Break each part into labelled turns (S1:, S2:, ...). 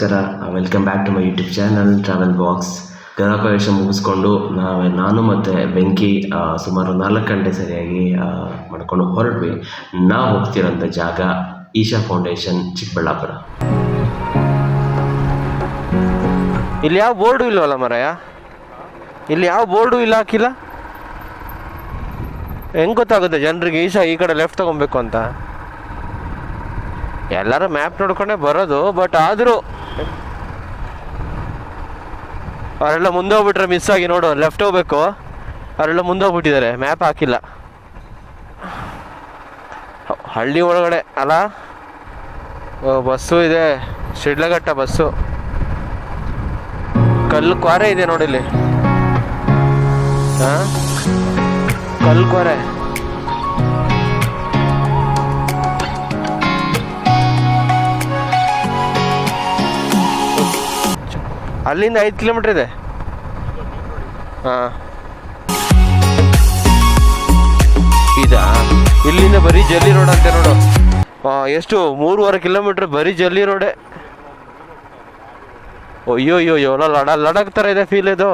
S1: ನಮಸ್ಕಾರ. Welcome back to my YouTube channel travel box. ಗೃಹ ಪ್ರವೇಶ ಮುಗಿಸ್ಕೊಂಡು ನಾನು ಮತ್ತು ಬೆಂಕಿ ಸುಮಾರು 4 ಗಂಟೆ ಸರಿಯಾಗಿ ಮಾಡ್ಕೊಂಡು ಹೊರಟ್ವಿ. ನಾವು ಹೋಗ್ತಿರೋಂಥ ಜಾಗ ಈಶಾ ಫೌಂಡೇಶನ್, ಚಿಕ್ಕಬಳ್ಳಾಪುರ.
S2: ಇಲ್ಲಿ ಯಾವ ಬೋರ್ಡು ಇಲ್ಲವಲ್ಲ ಮರಯ್ಯ, ಇಲ್ಲಿ ಯಾವ ಬೋರ್ಡು ಇಲ್ಲ, ಹಾಕಿಲ್ಲ. ಹೆಂಗೆ ಗೊತ್ತಾಗುತ್ತೆ ಜನರಿಗೆ ಈಶಾ ಈ ಕಡೆ ಲೆಫ್ಟ್ ತಗೊಬೇಕು ಅಂತ? ಎಲ್ಲರೂ ಮ್ಯಾಪ್ ನೋಡ್ಕೊಂಡೇ ಬರೋದು, ಬಟ್ ಆದರೂ ಅವರೆಲ್ಲ ಮುಂದೆ ಹೋಗ್ಬಿಟ್ರೆ ಮಿಸ್ ಆಗಿ. ನೋಡು, ಲೆಫ್ಟ್ ಹೋಗ್ಬೇಕು, ಅವರೆಲ್ಲ ಮುಂದೆ ಹೋಗ್ಬಿಟ್ಟಿದ್ದಾರೆ, ಮ್ಯಾಪ್ ಹಾಕಿಲ್ಲ. ಹಳ್ಳಿ ಒಳಗಡೆ ಅಲ್ಲ. ಬಸ್ಸು ಇದೆ, ಶಿಡ್ಲಘಟ್ಟ ಬಸ್ಸು. ಕಲ್ಲು ಕ್ವಾರೆ ಇದೆ ನೋಡಿಲ್ಲಿ. ಹಾಂ, ಕಲ್ಲು ಕ್ವಾರೆ. ಅಲ್ಲಿಂದ 5 ಕಿಲೋಮೀಟ್ರ್ ಇದೆ. ಹಾಂ, ಇದಾ? ಇಲ್ಲಿಂದ ಬರೀ ಜಲ್ಲಿ ರೋಡ್ ಅಂತೆ ನೋಡು. ಎಷ್ಟು 3.5 ಕಿಲೋಮೀಟ್ರ್ ಬರೀ ಜಲ್ಲಿ ರೋಡೆ. ಅಯ್ಯೋ ಲಡಾಖ್ ಥರ ಇದೆ ಫೀಲ್ ಇದು.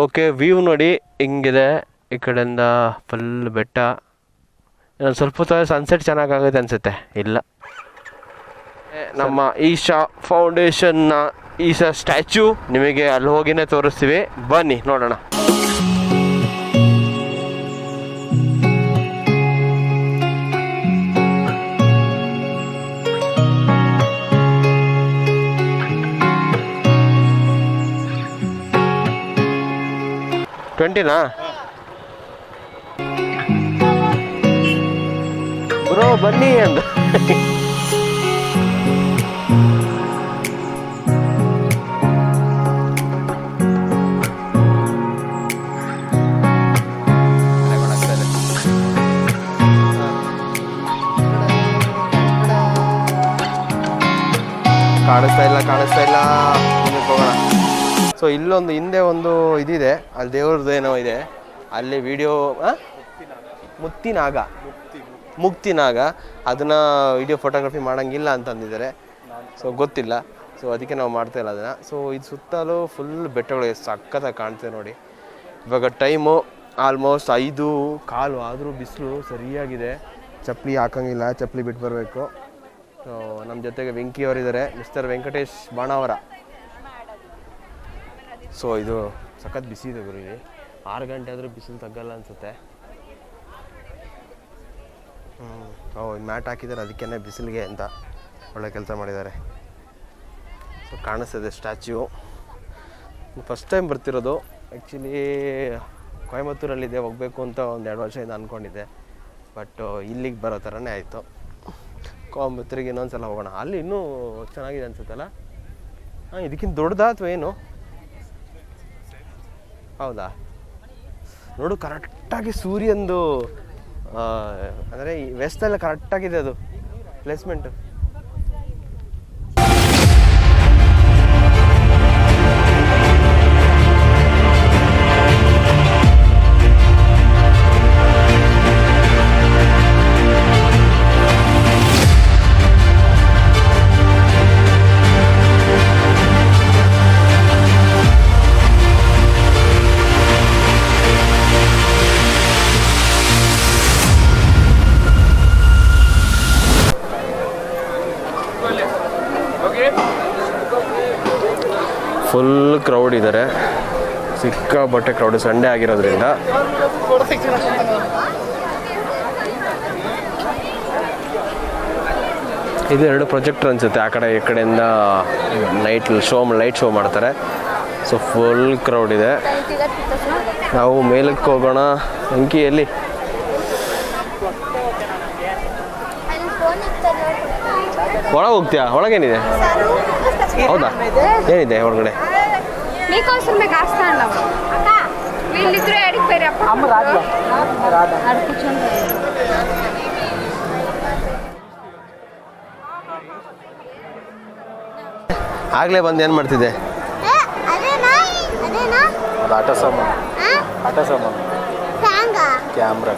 S2: ಓಕೆ, ವ್ಯೂ ನೋಡಿ ಹಿಂಗಿದೆ. ಈ ಕಡೆಯಿಂದ ಫುಲ್ ಬೆಟ್ಟ. ಇನ್ನೊಂದು ಸ್ವಲ್ಪ ಹೊತ್ತು ಸನ್ಸೆಟ್ ಚೆನ್ನಾಗಾಗುತ್ತೆ ಅನಿಸುತ್ತೆ. ಇಲ್ಲ, ನಮ್ಮ ಈಶಾ ಫೌಂಡೇಶನ್ನ ಈಶಾ ಸ್ಟ್ಯಾಚ್ಯೂ ನಿಮಗೆ ಅಲ್ಲಿ ಹೋಗಿನೇ ತೋರಿಸ್ತೀವಿ. ಬನ್ನಿ ನೋಡೋಣ. ಬ್ರೋ ಬನ್ನಿ ಅಂದ. ಕಾಣಿಸ್ತಾ ಇಲ್ಲ. ಹೋಗೋಣ. ಸೊ ಇಲ್ಲೊಂದು ಹಿಂದೆ ಒಂದು ಇದಿದೆ, ಅಲ್ಲಿ ದೇವ್ರದ್ದು ಏನೋ ಇದೆ. ಅಲ್ಲಿ ವಿಡಿಯೋ ಮುಕ್ತಿನಾಗ ಅದನ್ನು ವಿಡಿಯೋ ಫೋಟೋಗ್ರಫಿ ಮಾಡೋಂಗಿಲ್ಲ ಅಂತಂದಿದ್ದಾರೆ. ಸೊ ಗೊತ್ತಿಲ್ಲ, ಸೊ ಅದಕ್ಕೆ ನಾವು ಮಾಡ್ತಾಯಿಲ್ಲ ಅದನ್ನು. ಸೊ ಇದು ಸುತ್ತಲೂ ಫುಲ್ ಬೆಟ್ಟಗಳು ಸಖತ್ತಾಗಿ ಕಾಣ್ತದೆ ನೋಡಿ. ಇವಾಗ ಟೈಮು ಆಲ್ಮೋಸ್ಟ್ 5:15 ಆದರೂ ಬಿಸಿಲು ಸರಿಯಾಗಿದೆ. ಚಪ್ಪಲಿ ಹಾಕೋಂಗಿಲ್ಲ, ಚಪ್ಪಲಿ ಬಿಟ್ಟು ಬರಬೇಕು. ಸೊ ನಮ್ಮ ಜೊತೆಗೆ ವೆಂಕಿ ಅವರಿದ್ದಾರೆ, ಮಿಸ್ಟರ್ ವೆಂಕಟೇಶ್ ಬಾಣಾವರ. ಸೊ ಇದು ಸಖತ್ ಬಿಸಿ ಇದೆ ಗುರು. ಇಲ್ಲಿ 6 ಗಂಟೆ ಆದರೂ ಬಿಸಿಲು ತಗ್ಗಲ್ಲ ಅನಿಸುತ್ತೆ. ಮ್ಯಾಟ್ ಹಾಕಿದ್ದಾರೆ, ಅದಕ್ಕೇ ಬಿಸಿಲಿಗೆ ಅಂತ ಒಳ್ಳೆ ಕೆಲಸ ಮಾಡಿದ್ದಾರೆ. ಸೊ ಕಾಣಿಸ್ತದೆ ಸ್ಟ್ಯಾಚ್ಯೂ. ಫಸ್ಟ್ ಟೈಮ್ ಬರ್ತಿರೋದು. ಆ್ಯಕ್ಚುಲಿ ಕೊಯಮತ್ತೂರಲ್ಲಿದೆ, ಹೋಗಬೇಕು ಅಂತ ಒಂದು 2 ವರ್ಷದಿಂದ ಅಂದ್ಕೊಂಡಿದ್ದೆ. ಬಟ್ ಇಲ್ಲಿಗೆ ಬರೋ ಥರನೇ ಆಯಿತು. ಕೊಯಮತ್ತೂರಿಗೆ ಇನ್ನೊಂದು ಸಲ ಹೋಗೋಣ. ಅಲ್ಲಿ ಇನ್ನೂ ಚೆನ್ನಾಗಿದೆ ಅನಿಸುತ್ತಲ್ಲ. ಇದಕ್ಕಿಂತ ದೊಡ್ಡದಾ ಅಥವಾ ಏನು? ಹೌದಾ? ನೋಡು, ಕರೆಕ್ಟಾಗಿ ಸೂರ್ಯಂದು ಅಂದರೆ ವೆಸ್ಟೆಲ್ಲ ಕರೆಕ್ಟಾಗಿದೆ ಅದು ಪ್ಲೇಸ್ಮೆಂಟು. ಫುಲ್ ಕ್ರೌಡ್ ಇದ್ದಾರೆ, ಸಿಕ್ಕಾಪಟ್ಟೆ ಕ್ರೌಡ್ ಸಂಡೇ ಆಗಿರೋದ್ರಿಂದ. ಇದು 2 ಪ್ರೊಜೆಕ್ಟರ್ ಅನಿಸುತ್ತೆ. ಆ ಕಡೆ ಈ ಕಡೆಯಿಂದ ಲೈಟ್ ಶೋ ಮಾಡ್ತಾರೆ. ಸೊ ಫುಲ್ ಕ್ರೌಡ್ ಇದೆ. ನಾವು ಮೇಲಕ್ಕೆ ಹೋಗೋಣ. ಅಂಕಿಯಲ್ಲಿ ಒಳಗೆ ಹೋಗ್ತೀಯಾ? ಒಳಗೇನಿದೆ? ಹೌದಾ? ಏನಿದೆ ಒಳಗಡೆ?
S3: మీకోసం మీకు వస్తాను అక్క వీళ్ళిద్దరూ ఎడిగిపోయారు అమ్మ రాదు ఆడు కూర్చొని
S2: ಆಗಲೇ ಬಂದು ಏನು ಮಾಡ್ತಿದ್ದೆ? ಅದು ಆಟ ಸಾಮಾನು. ಆಟ ಸಾಮಾನು. ಕ್ಯಾಮ್ರಾ.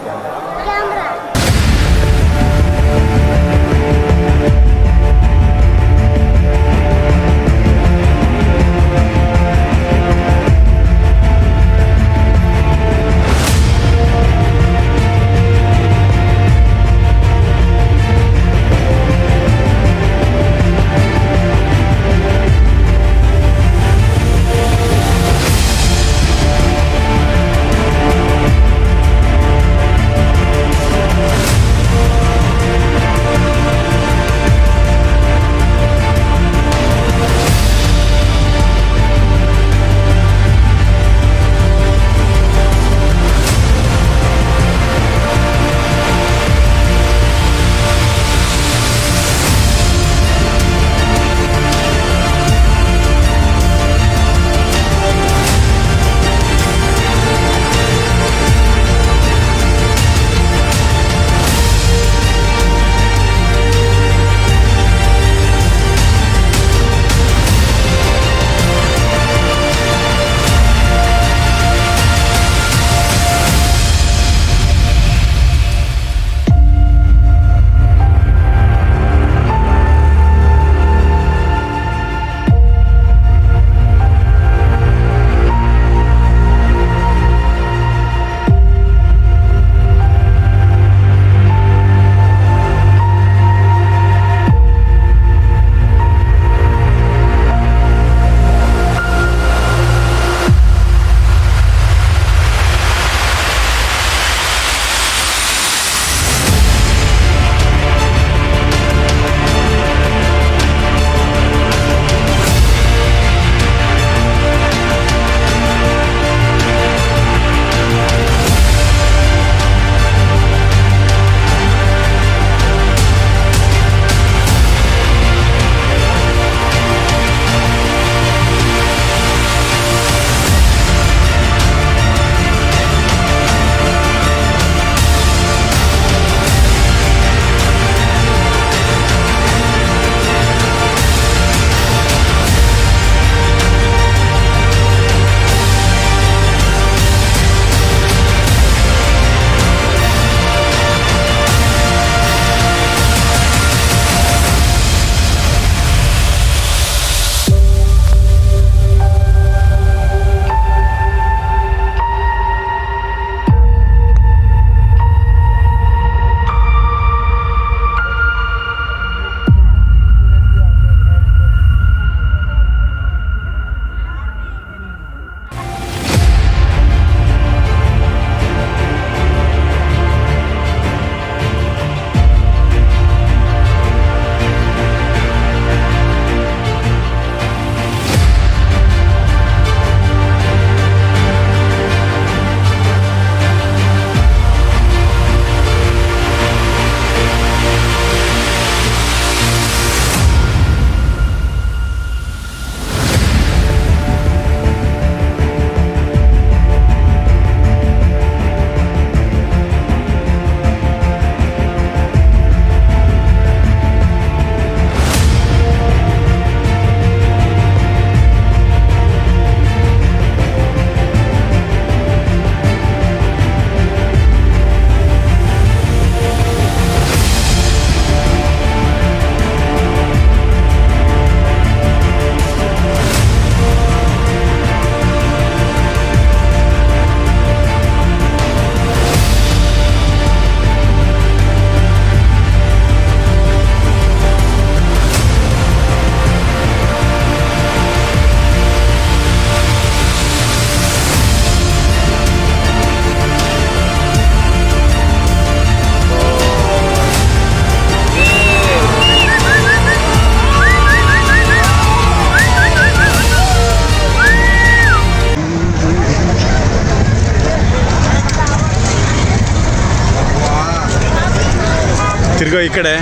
S4: ತಿರ್ಗೋ ಈ ಕಡೆ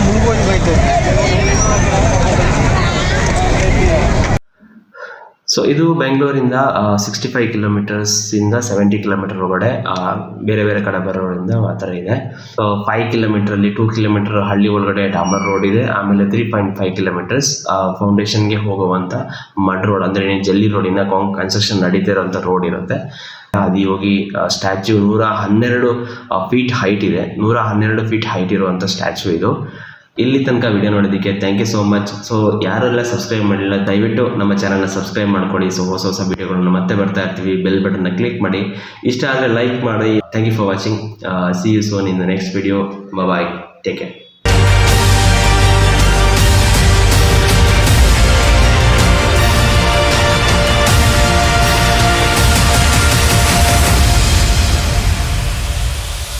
S2: ಮುಳುಗೋಗಿ ಬೇಕು.
S1: ಸೊ ಇದು ಬೆಂಗಳೂರಿಂದ 65 ಕಿಲೋಮೀಟರ್ಸಿಂದ 70 ಕಿಲೋಮೀಟರ್ ಒಳಗಡೆ ಬೇರೆ ಬೇರೆ ಕಡೆ ಬರೋದ್ರಿಂದ ಆ ಥರ ಇದೆ. 5 ಕಿಲೋಮೀಟ್ರಲ್ಲಿ 2 ಕಿಲೋಮೀಟರ್ ಹಳ್ಳಿ ಒಳಗಡೆ ಡಾಮರ್ ರೋಡ್ ಇದೆ. ಆಮೇಲೆ 3.5 ಕಿಲೋಮೀಟರ್ಸ್ ಫೌಂಡೇಶನ್ಗೆ ಹೋಗುವಂಥ ಮಡ್ ರೋಡ್, ಅಂದರೆ ಜಲ್ಲಿ ರೋಡಿನ ಕನ್ಸ್ಟ್ರಕ್ಷನ್ ನಡೀತಿರೋಂಥ ರೋಡ್ ಇರುತ್ತೆ. ಆದಿಯೋಗಿ ಸ್ಟ್ಯಾಚ್ಯೂ 112 ಫೀಟ್ ಹೈಟ್ ಇದೆ. 112 ಫೀಟ್ ಹೈಟ್ ಇರುವಂಥ ಸ್ಟ್ಯಾಚ್ಯೂ ಇದು. ಇಲ್ಲಿ ತನಕ ವಿಡಿಯೋ ನೋಡೋದಕ್ಕೆ thank you so much. So ಯಾರೆಲ್ಲ ಸಬ್ಸ್ಕ್ರೈಬ್ ಮಾಡಿಲ್ಲ ದಯವಿಟ್ಟು ನಮ್ಮ ಚಾನಲ್ನ ಸಬ್ಸ್ಕ್ರೈಬ್ ಮಾಡ್ಕೊಳ್ಳಿ. ಸೊ ಹೊಸ ಹೊಸ ವಿಡಿಯೋಗಳನ್ನ ಮತ್ತೆ ಬರ್ತಾ ಇರ್ತೀವಿ. ಬೆಲ್ ಬಟನ್ನ ಕ್ಲಿಕ್ ಮಾಡಿ, ಇಷ್ಟ ಆದರೆ ಲೈಕ್ ಮಾಡಿ. Thank you for watching. See you soon in the next video. Bye, take care.